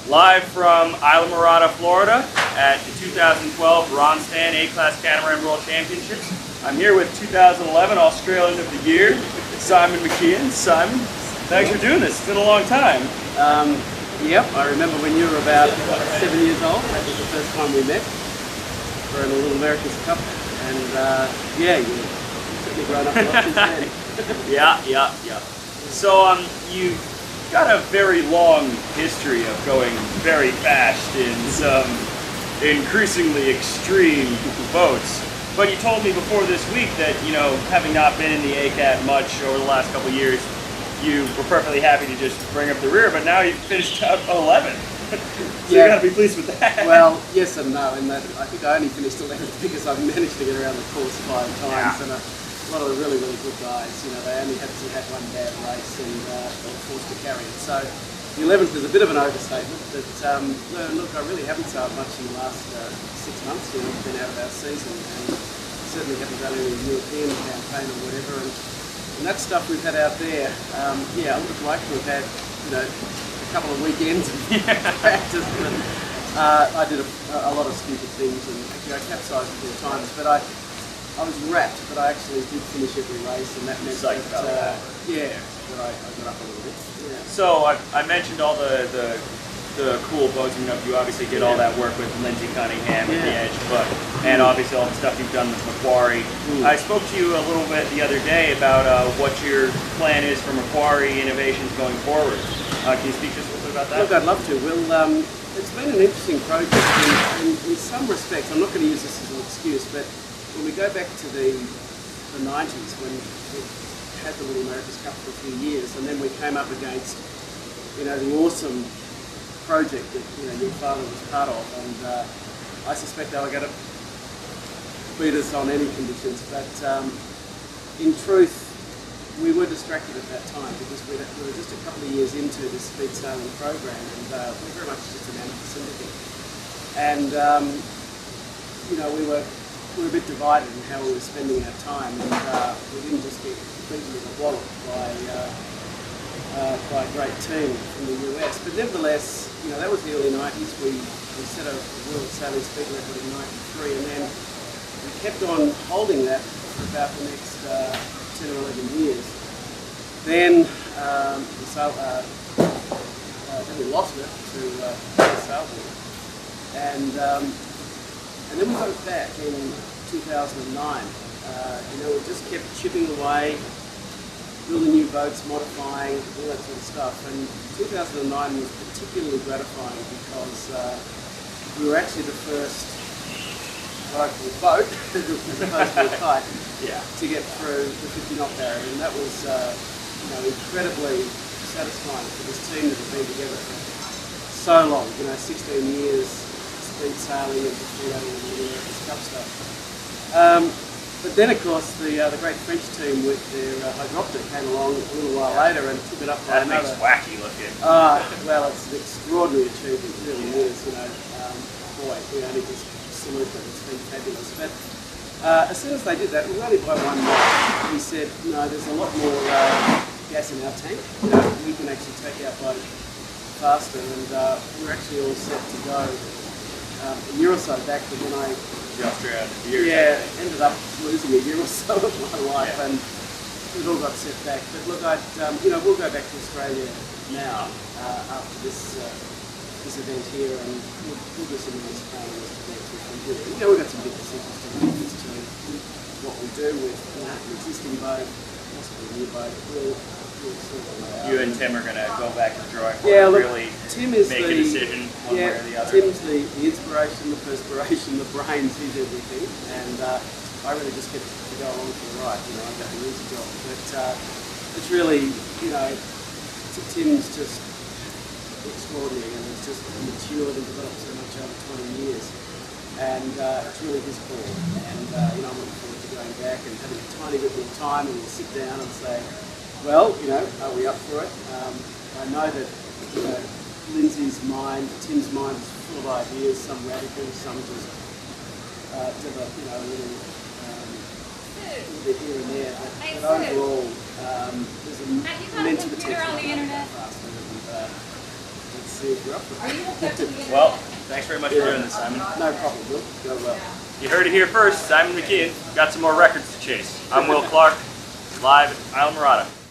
Live from Isla Morada, Florida at the 2012 Ronstan A-Class Catamaran World Championships. I'm here with 2011 Australian of the Year, Simon McKeon. Simon, thanks for doing this. It's been a long time. Yep, I remember when you were about 7 years old. That was the first time we met. We're in a Little America's Cup, and yeah, you've certainly grown up a lot since then. Yeah. So you've got a very long history of going very fast in some increasingly extreme boats. But you told me before this week that, you know, having not been in the ACAT much over the last couple of years, you were perfectly happy to just bring up the rear, but now you've finished top 11. So you gotta be pleased with that. Well, yes and no, in that I think I only finished 11th because I've managed to get around the course 5 times, and a lot of the really good guys, you know, they only had one bad race and they were forced to carry it. So the 11th is a bit of an overstatement, but look, I really haven't sailed much in the last 6 months. You know, we've been out of our season and certainly haven't done any European campaign or whatever. And that stuff we've had out there, yeah, I would have liked to have had, you know, a couple of weekends of practice. But, I did a lot of stupid things, and actually I capsized a few times, but I was wrapped, but I actually did finish every race, and that meant that, that I got up a little bit. Yeah. So I mentioned all the cool boats. You know, you obviously did all that work with Lindsay Cunningham at the Edge, and obviously all the stuff you've done with Macquarie. I spoke to you a little bit the other day about what your plan is for Macquarie innovations going forward. Can you speak just a little bit about that? Look, I'd love to. Well, it's been an interesting project, and in some respects, I'm not going to use this as an excuse, but when we go back to the 90s, when we had the Little America's Cup for a few years, and then we came up against, you know, the awesome project that, you know, your father was part of, and I suspect they were going to beat us on any conditions, but in truth, we were distracted at that time because we were just a couple of years into this speed sailing program, and we're very much just an amateur syndicate. And you know, we were a bit divided in how we were spending our time, and we didn't just get beaten in the wallet by a great team from the US. But nevertheless, you know, that was the early 90s. We set a world sailing speed record in 93, and then we kept on holding that for about the next 10 or 11 years. Then then we lost it to the sailboard, and then we got it back in 2009. You know, we just kept chipping away, building new boats, modifying, all that sort of stuff. And 2009 was particularly gratifying because we were actually the first local boat, as opposed to a kite, to get through the 50 knot barrier, and that was you know, incredibly satisfying for this team that had been together for so long. You know, 16 years speed sailing and before that all the America's Cup stuff. But then, of course, the great French team with their hydropter came along a little while later and took it up by another. That thing's wacky looking. Well, it's an extraordinary achievement, it really is. You know, boy, we only just salute them. It's been fabulous. But as soon as they did that, we were only by 1 knot. We said, no, there's a lot more gas in our tank. You know, we can actually take our boat faster, and we're actually all set to go. A year or so back, but when I ended up losing a year or so of my life, and it all got set back. But look, you know, we'll go back to Australia now after this event here, and we'll do some nice training as to what you know, we've got some big decisions to make as to what we do with an existing boat, possibly a new boat. We'll sort of you and Tim are going to go back to the drawing board and really Tim is make a decision one way or the other. Tim's the inspiration, the perspiration, the brains, he's everything, and I really just get to go along for the ride. You know, I got the easy job, but it's really, you know, Tim's just extraordinary, and he's just matured and developed so much over 20 years, and it's really his call. And you know, I'm looking forward to going back and having a tiny bit more time, and we'll sit down and say, well, you know, are we up for it? I know that, you know, Lindsay's mind, Tim's mind is full of ideas, some radical, some just develop, you know, a little bit here and there. But overall, there's an immense potential. On the internet. It's cheers you up for it. Well, thanks very much for doing this, Simon. No problem, Will. Go well. You heard it here first. Simon McKeon got some more records to chase. I'm Will Clark, live at Isla Mirada.